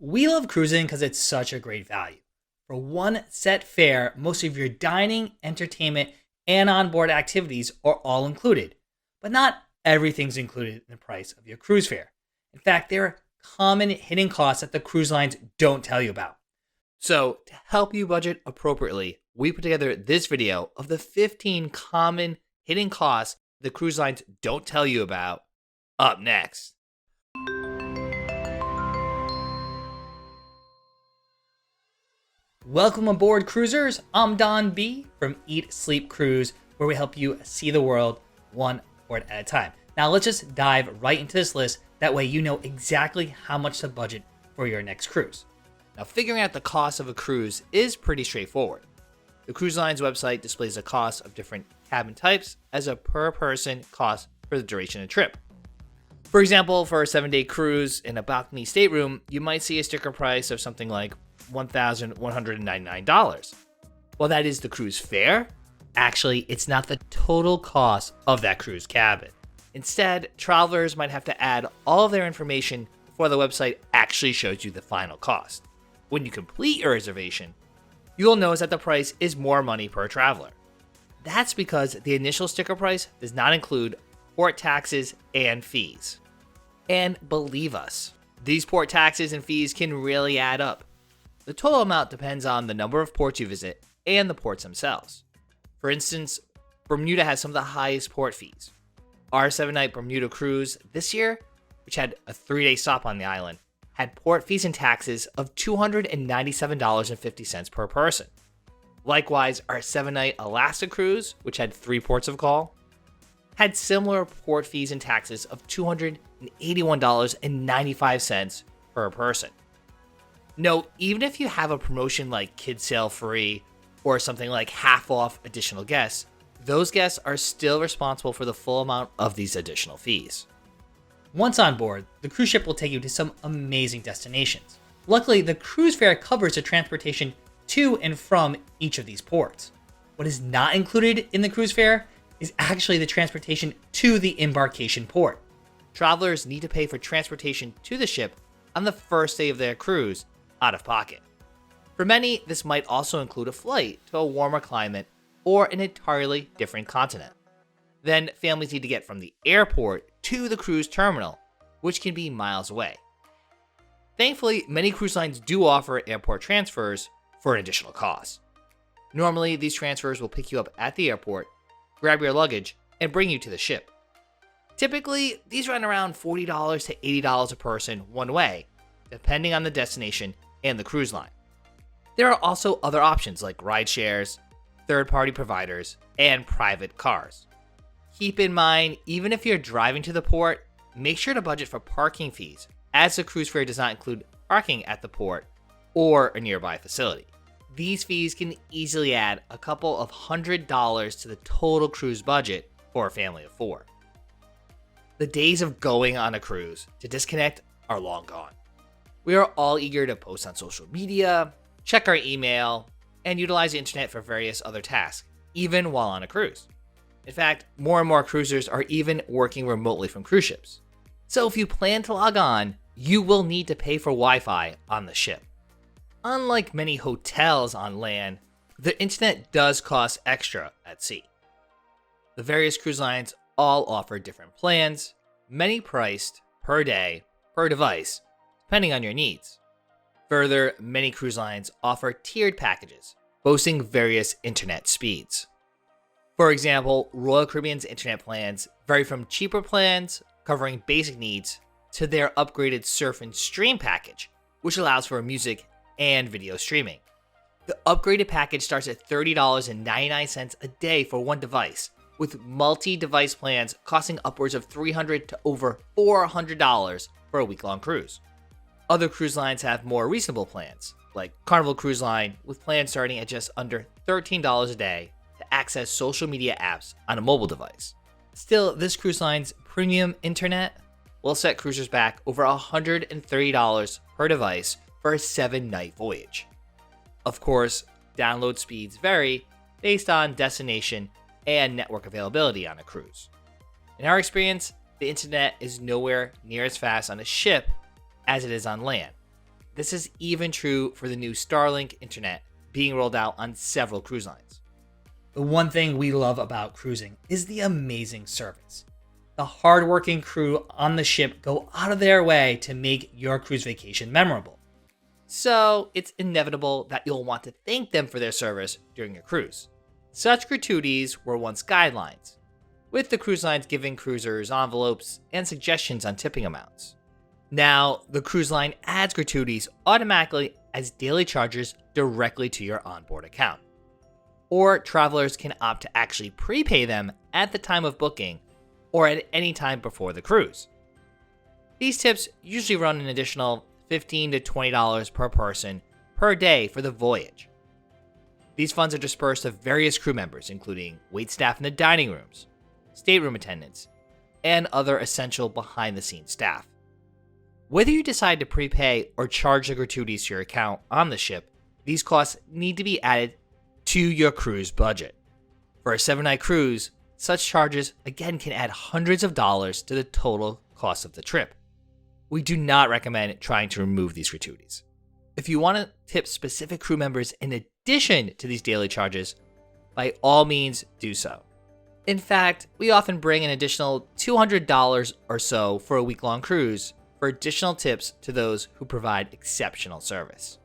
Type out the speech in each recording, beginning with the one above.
We love cruising because it's such a great value. For one set fare, most of your dining, entertainment, and onboard activities are all included. But not everything's included in the price of your cruise fare. In fact, there are common hidden costs that the cruise lines don't tell you about. So, to help you budget appropriately, we put together this video of the 15 common hidden costs the cruise lines don't tell you about up next. Welcome aboard, cruisers. I'm Don B from Eat Sleep Cruise, where we help you see the world one port at a time. Now let's just dive right into this list. That way you know exactly how much to budget for your next cruise. Now, figuring out the cost of a cruise is pretty straightforward. The cruise line's website displays the cost of different cabin types as a per person cost for the duration of the trip. For example, for a 7-day cruise in a balcony stateroom, you might see a sticker price of something like $1,199. Well, that is the cruise fare. Actually, it's not the total cost of that cruise cabin. Instead, travelers might have to add all of their information before the website actually shows you the final cost. When you complete your reservation, you'll notice that the price is more money per traveler. That's because the initial sticker price does not include port taxes and fees. And believe us, these port taxes and fees can really add up. The total amount depends on the number of ports you visit and the ports themselves. For instance, Bermuda has some of the highest port fees. Our 7-night Bermuda cruise this year, which had a 3-day stop on the island, had port fees and taxes of $297.50 per person. Likewise, our 7-night Alaska cruise, which had 3 ports of call, had similar port fees and taxes of $281.95 per person. Note, even if you have a promotion like Kids Sail Free or something like half off additional guests, those guests are still responsible for the full amount of these additional fees. Once on board, the cruise ship will take you to some amazing destinations. Luckily, the cruise fare covers the transportation to and from each of these ports. What is not included in the cruise fare is actually the transportation to the embarkation port. Travelers need to pay for transportation to the ship on the first day of their cruise out of pocket. For many, this might also include a flight to a warmer climate or an entirely different continent. Then families need to get from the airport to the cruise terminal, which can be miles away. Thankfully, many cruise lines do offer airport transfers for an additional cost. Normally, these transfers will pick you up at the airport, grab your luggage, and bring you to the ship. Typically, these run around $40 to $80 a person one way, depending on the destination and the cruise line. There are also other options like ride shares, third-party providers, and private cars. Keep in mind, even if you're driving to the port, make sure to budget for parking fees, as the cruise fare does not include parking at the port or a nearby facility. These fees can easily add a couple of $100s to the total cruise budget for a family of 4. The days of going on a cruise to disconnect are long gone. We are all eager to post on social media, check our email, and utilize the internet for various other tasks, even while on a cruise. In fact, more and more cruisers are even working remotely from cruise ships. So if you plan to log on, you will need to pay for Wi-Fi on the ship. Unlike many hotels on land, the internet does cost extra at sea. The various cruise lines all offer different plans, many priced per day, per device, depending on your needs. Further, many cruise lines offer tiered packages, boasting various internet speeds. For example, Royal Caribbean's internet plans vary from cheaper plans covering basic needs to their upgraded surf and stream package, which allows for music and video streaming. The upgraded package starts at $30.99 a day for one device, with multi-device plans costing upwards of $300 to over $400 for a week-long cruise. Other cruise lines have more reasonable plans, like Carnival Cruise Line, with plans starting at just under $13 a day to access social media apps on a mobile device. Still, this cruise line's premium internet will set cruisers back over $130 per device for a 7-night voyage. Of course, download speeds vary based on destination and network availability on a cruise. In our experience, the internet is nowhere near as fast on a ship as it is on land. This is even true for the new Starlink internet being rolled out on several cruise lines. The one thing we love about cruising is the amazing service. The hardworking crew on the ship go out of their way to make your cruise vacation memorable. So it's inevitable that you'll want to thank them for their service during your cruise. Such gratuities were once guidelines, with the cruise lines giving cruisers envelopes and suggestions on tipping amounts. Now, the cruise line adds gratuities automatically as daily charges directly to your onboard account. Or travelers can opt to actually prepay them at the time of booking or at any time before the cruise. These tips usually run an additional $15 to $20 per person per day for the voyage. These funds are dispersed to various crew members, including waitstaff in the dining rooms, stateroom attendants, and other essential behind-the-scenes staff. Whether you decide to prepay or charge the gratuities to your account on the ship, these costs need to be added to your cruise budget. For a 7-night cruise, such charges again can add hundreds of dollars to the total cost of the trip. We do not recommend trying to remove these gratuities. If you want to tip specific crew members in addition to these daily charges, by all means do so. In fact, we often bring an additional $200 or so for a week-long cruise for additional tips to those who provide exceptional service.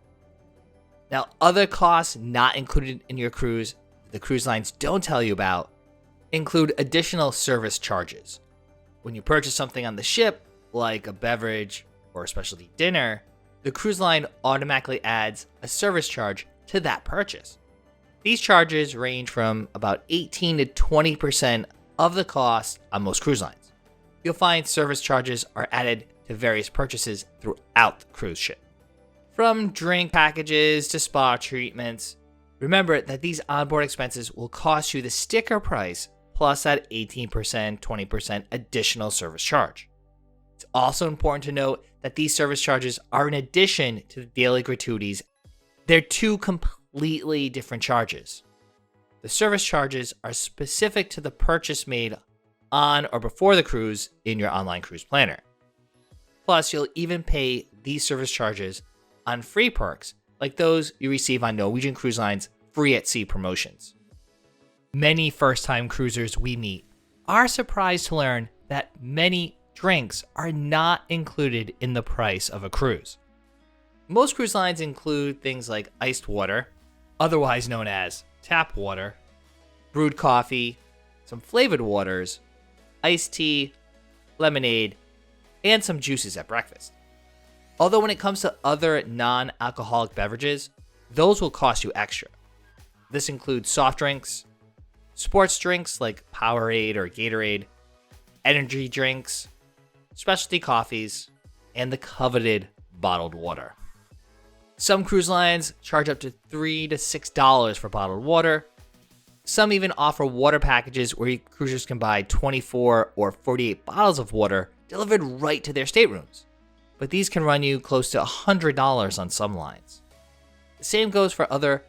Now, other costs not included in your cruise that the cruise lines don't tell you about include additional service charges. When you purchase something on the ship, like a beverage or a specialty dinner, the cruise line automatically adds a service charge to that purchase. These charges range from about 18 to 20% of the cost on most cruise lines. You'll find service charges are added to various purchases throughout the cruise ship. From drink packages to spa treatments, remember that these onboard expenses will cost you the sticker price plus that 18%, 20% additional service charge. It's also important to note that these service charges are in addition to the daily gratuities. They're two completely different charges. The service charges are specific to the purchase made on or before the cruise in your online cruise planner. Plus, you'll even pay these service charges on free perks like those you receive on Norwegian Cruise Line's Free at Sea promotions. Many first-time cruisers we meet are surprised to learn that many drinks are not included in the price of a cruise. Most cruise lines include things like iced water, otherwise known as tap water, brewed coffee, some flavored waters, iced tea, lemonade, and some juices at breakfast. Although when it comes to other non-alcoholic beverages, those will cost you extra. This includes soft drinks, sports drinks like Powerade or Gatorade, energy drinks, specialty coffees, and the coveted bottled water. Some cruise lines charge up to $3 to $6 for bottled water. Some even offer water packages where cruisers can buy 24 or 48 bottles of water delivered right to their staterooms. But these can run you close to $100 on some lines. The same goes for other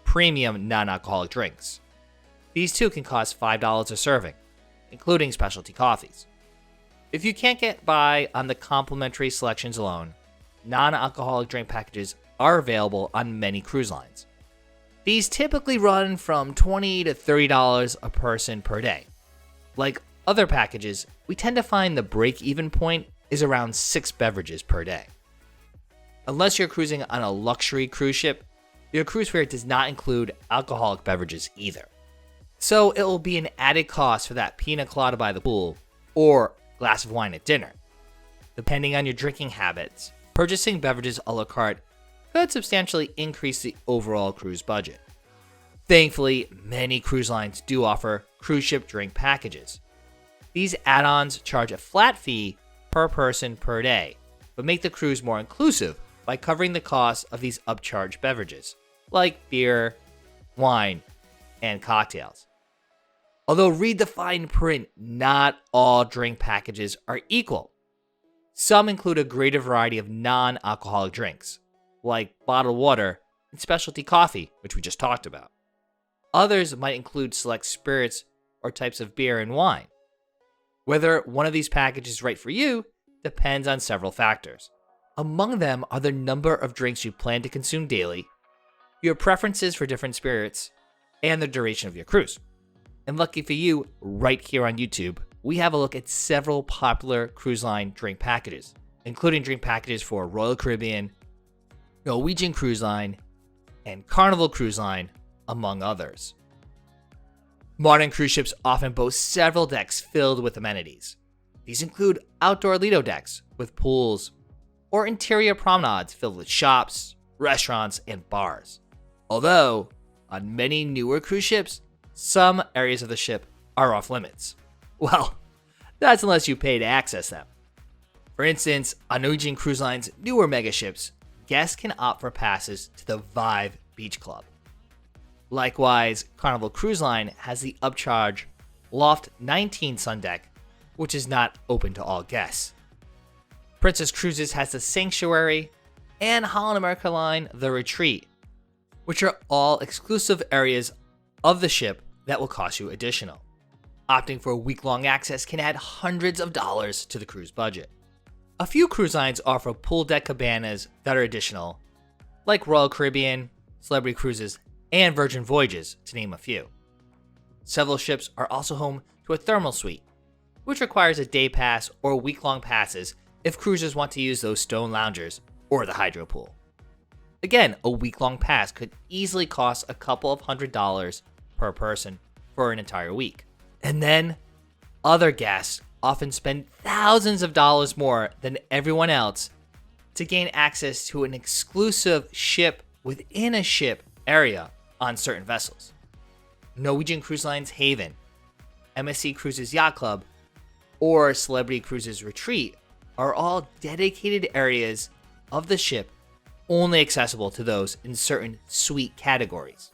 premium non-alcoholic drinks. These too can cost $5 a serving, including specialty coffees. If you can't get by on the complimentary selections alone, non-alcoholic drink packages are available on many cruise lines. These typically run from $20 to $30 a person per day. Like other packages, we tend to find the break-even point is around 6 beverages per day. Unless you're cruising on a luxury cruise ship, your cruise fare does not include alcoholic beverages either. So it will be an added cost for that pina colada by the pool or glass of wine at dinner. Depending on your drinking habits, purchasing beverages a la carte could substantially increase the overall cruise budget. Thankfully, many cruise lines do offer cruise ship drink packages. These add-ons charge a flat fee per person per day, but make the cruise more inclusive by covering the cost of these upcharged beverages, like beer, wine, and cocktails. Although read the fine print, not all drink packages are equal. Some include a greater variety of non-alcoholic drinks, like bottled water and specialty coffee, which we just talked about. Others might include select spirits or types of beer and wine. Whether one of these packages is right for you depends on several factors. Among them are the number of drinks you plan to consume daily, your preferences for different spirits, and the duration of your cruise. And lucky for you, right here on YouTube, we have a look at several popular cruise line drink packages, including drink packages for Royal Caribbean, Norwegian Cruise Line, and Carnival Cruise Line, among others. Modern cruise ships often boast several decks filled with amenities. These include outdoor Lido decks with pools, or interior promenades filled with shops, restaurants, and bars. Although, on many newer cruise ships, some areas of the ship are off limits. Well, that's unless you pay to access them. For instance, on Norwegian Cruise Line's newer megaships, guests can opt for passes to the Vive Beach Club. Likewise, Carnival Cruise Line has the upcharge Loft 19 Sun Deck, which is not open to all guests. Princess Cruises has the Sanctuary, and Holland America Line the Retreat, which are all exclusive areas of the ship that will cost you additional. Opting for week-long access can add hundreds of dollars to the cruise budget. A few cruise lines offer pool deck cabanas that are additional, like Royal Caribbean, Celebrity Cruises, and Virgin Voyages, to name a few. Several ships are also home to a thermal suite, which requires a day pass or week-long passes if cruisers want to use those stone loungers or the hydro pool. Again, a week-long pass could easily cost a couple of $100s per person for an entire week. And then, other guests often spend thousands of dollars more than everyone else to gain access to an exclusive ship within a ship area on certain vessels. Norwegian Cruise Line's Haven, MSC Cruises Yacht Club, or Celebrity Cruises Retreat are all dedicated areas of the ship only accessible to those in certain suite categories.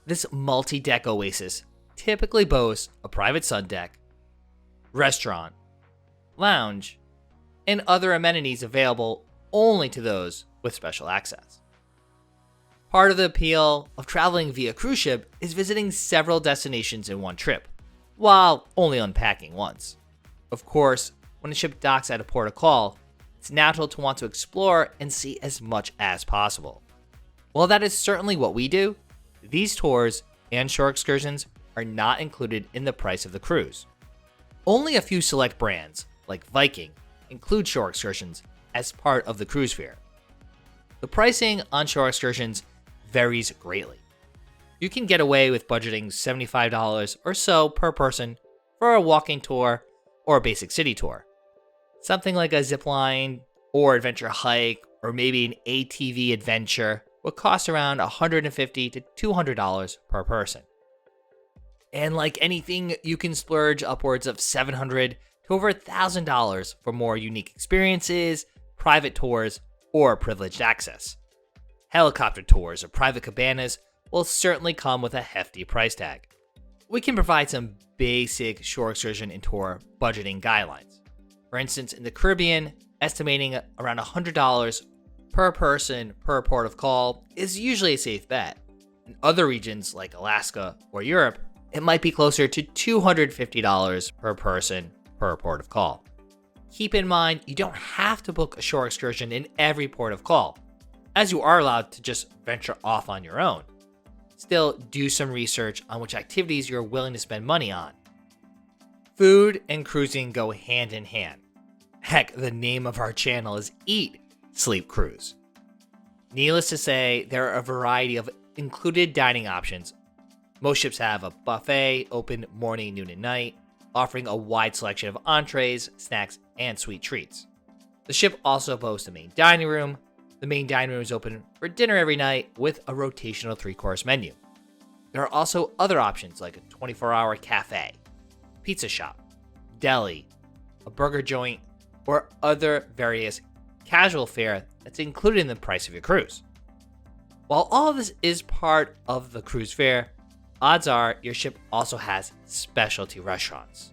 This multi-deck oasis typically boasts a private sun deck, restaurant, lounge, and other amenities available only to those with special access. Part of the appeal of traveling via cruise ship is visiting several destinations in one trip, while only unpacking once. Of course, when a ship docks at a port of call, it's natural to want to explore and see as much as possible. While that is certainly what we do, these tours and shore excursions are not included in the price of the cruise. Only a few select brands, like Viking, include shore excursions as part of the cruise fare. The pricing on shore excursions varies greatly. You can get away with budgeting $75 or so per person for a walking tour or a basic city tour. Something like a zip line or adventure hike or maybe an ATV adventure would cost around $150 to $200 per person. And like anything, you can splurge upwards of $700 to over $1,000 for more unique experiences, private tours, or privileged access. Helicopter tours or private cabanas will certainly come with a hefty price tag. We can provide some basic shore excursion and tour budgeting guidelines. For instance, in the Caribbean, estimating around $100 per person per port of call is usually a safe bet. In other regions like Alaska or Europe, it might be closer to $250 per person per port of call. Keep in mind, you don't have to book a shore excursion in every port of call, as you are allowed to just venture off on your own. Still, do some research on which activities you're willing to spend money on. Food and cruising go hand in hand. Heck, the name of our channel is Eat, Sleep, Cruise. Needless to say, there are a variety of included dining options. Most ships have a buffet open morning, noon, and night, offering a wide selection of entrees, snacks, and sweet treats. The ship also boasts a main dining room. The main dining room is open for dinner every night with a rotational 3-course menu. There are also other options like a 24-hour cafe, pizza shop, deli, a burger joint, or other various casual fare that's included in the price of your cruise. While all of this is part of the cruise fare, odds are your ship also has specialty restaurants.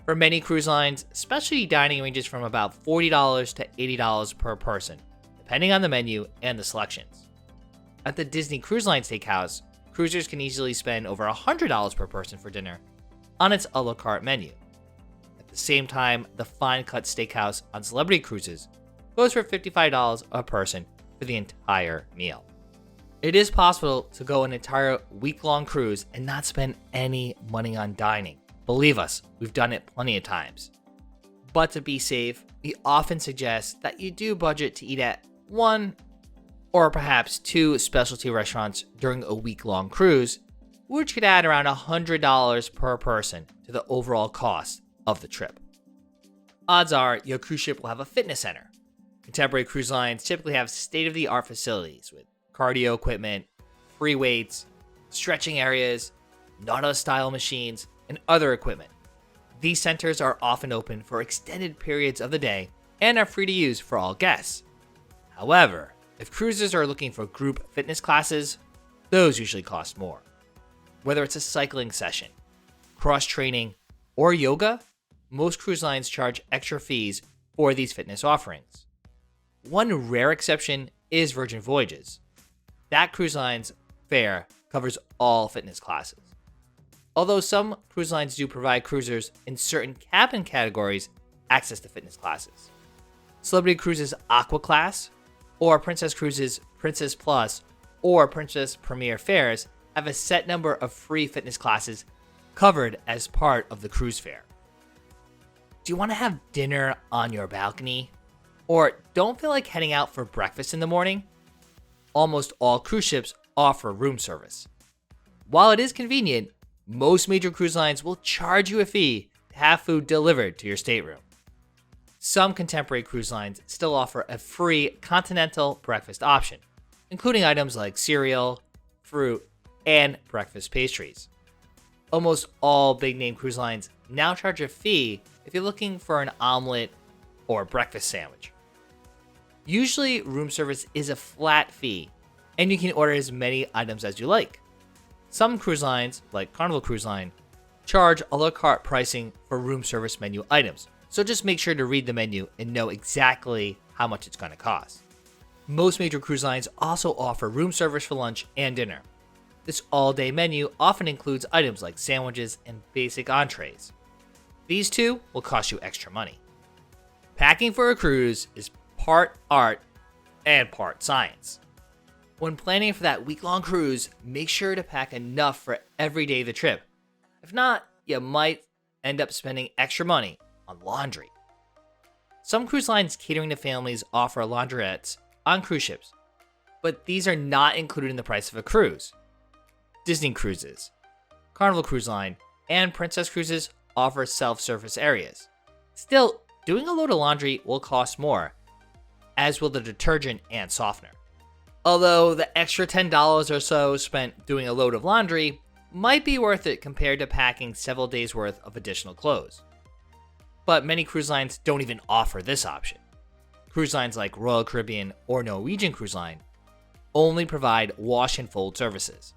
For many cruise lines, specialty dining ranges from about $40 to $80 per person, depending on the menu and the selections. At the Disney Cruise Line Steakhouse, cruisers can easily spend over $100 per person for dinner on its a la carte menu. At the same time, the Fine Cut Steakhouse on Celebrity Cruises goes for $55 a person for the entire meal. It is possible to go an entire week-long cruise and not spend any money on dining. Believe us, we've done it plenty of times. But to be safe, we often suggest that you do budget to eat at one or perhaps two specialty restaurants during a week-long cruise, which could add around $100 per person to the overall cost of the trip. Odds are your cruise ship will have a fitness center. Contemporary cruise lines typically have state-of-the-art facilities with cardio equipment, free weights, stretching areas, Nautilus-style machines, and other equipment. These centers are often open for extended periods of the day and are free to use for all guests. However, if cruisers are looking for group fitness classes, those usually cost more. Whether it's a cycling session, cross-training, or yoga, most cruise lines charge extra fees for these fitness offerings. One rare exception is Virgin Voyages. That cruise line's fare covers all fitness classes. Although some cruise lines do provide cruisers in certain cabin categories access to fitness classes. Celebrity Cruises Aqua Class, or Princess Cruises Princess Plus, or Princess Premier fares have a set number of free fitness classes covered as part of the cruise fare. Do you want to have dinner on your balcony? Or don't feel like heading out for breakfast in the morning? Almost all cruise ships offer room service. While it is convenient, most major cruise lines will charge you a fee to have food delivered to your stateroom. Some contemporary cruise lines still offer a free continental breakfast option, including items like cereal, fruit, and breakfast pastries. Almost all big-name cruise lines now charge a fee if you're looking for an omelet or breakfast sandwich. Usually, room service is a flat fee, and you can order as many items as you like. Some cruise lines, like Carnival Cruise Line, charge a la carte pricing for room service menu items, so just make sure to read the menu and know exactly how much it's going to cost. Most major cruise lines also offer room service for lunch and dinner. This all-day menu often includes items like sandwiches and basic entrees. These two will cost you extra money. Packing for a cruise is part art and part science. When planning for that week-long cruise, make sure to pack enough for every day of the trip. If not, you might end up spending extra money on laundry. Some cruise lines catering to families offer laundrettes on cruise ships, but these are not included in the price of a cruise. Disney Cruises, Carnival Cruise Line, and Princess Cruises offer self-service areas. Still, doing a load of laundry will cost more, as will the detergent and softener. Although the extra $10 or so spent doing a load of laundry might be worth it compared to packing several days worth of additional clothes. But many cruise lines don't even offer this option. Cruise lines like Royal Caribbean or Norwegian Cruise Line only provide wash and fold services.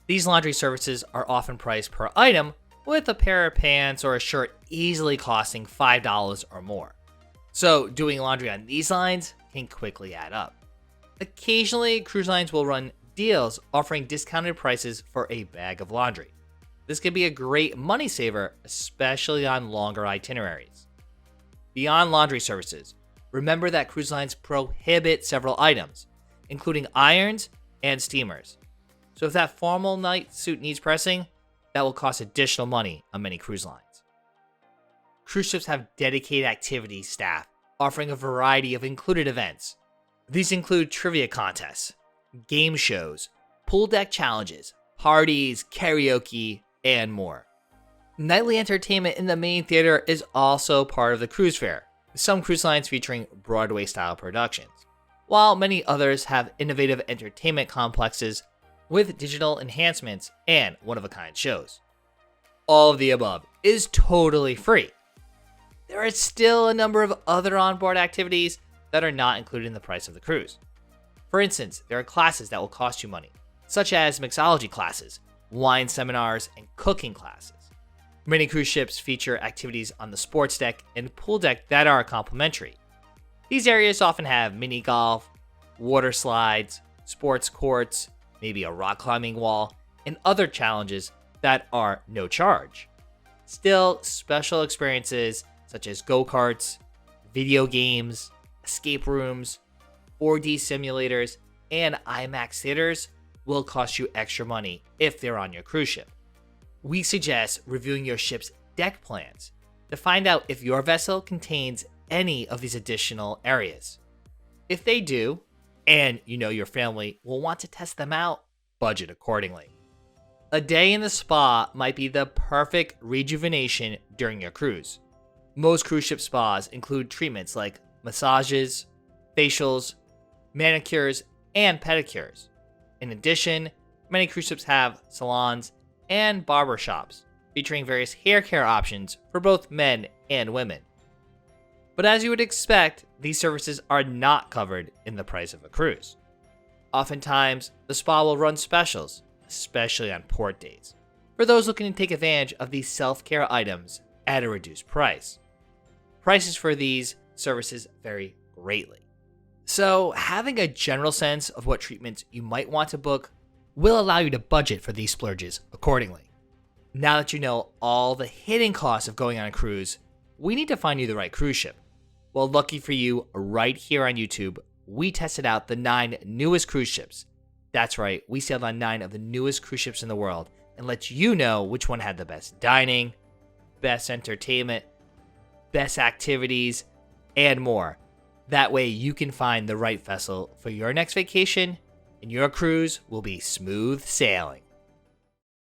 These laundry services are often priced per item, with a pair of pants or a shirt easily costing $5 or more. So doing laundry on these lines can quickly add up. Occasionally, cruise lines will run deals offering discounted prices for a bag of laundry. This can be a great money saver, especially on longer itineraries. Beyond laundry services, remember that cruise lines prohibit several items, including irons and steamers. So if that formal night suit needs pressing, that will cost additional money on many cruise lines. Cruise ships have dedicated activity staff offering a variety of included events. These include trivia contests, game shows, pool deck challenges, parties, karaoke, and more. Nightly entertainment in the main theater is also part of the cruise fare, with some cruise lines featuring Broadway-style productions, while many others have innovative entertainment complexes with digital enhancements and one-of-a-kind shows. All of the above is totally free. There are still a number of other onboard activities that are not included in the price of the cruise. For instance, there are classes that will cost you money, such as mixology classes, wine seminars, and cooking classes. Many cruise ships feature activities on the sports deck and pool deck that are complimentary. These areas often have mini golf, water slides, sports courts, maybe a rock climbing wall, and other challenges that are no charge. Still, special experiences such as go-karts, video games, escape rooms, 4D simulators, and IMAX theaters will cost you extra money if they're on your cruise ship. We suggest reviewing your ship's deck plans to find out if your vessel contains any of these additional areas. If they do, and you know your family will want to test them out, budget accordingly. A day in the spa might be the perfect rejuvenation during your cruise. Most cruise ship spas include treatments like massages, facials, manicures, and pedicures. In addition, many cruise ships have salons and barber shops featuring various hair care options for both men and women. But as you would expect, these services are not covered in the price of a cruise. Oftentimes, the spa will run specials, especially on port days, for those looking to take advantage of these self-care items at a reduced price. Prices for these services vary greatly. So, having a general sense of what treatments you might want to book will allow you to budget for these splurges accordingly. Now that you know all the hidden costs of going on a cruise, we need to find you the right cruise ship. Well, lucky for you, right here on YouTube, we tested out the 9 newest cruise ships. That's right, we sailed on 9 of the newest cruise ships in the world and let you know which one had the best dining, best entertainment, best activities, and more. That way you can find the right vessel for your next vacation and your cruise will be smooth sailing.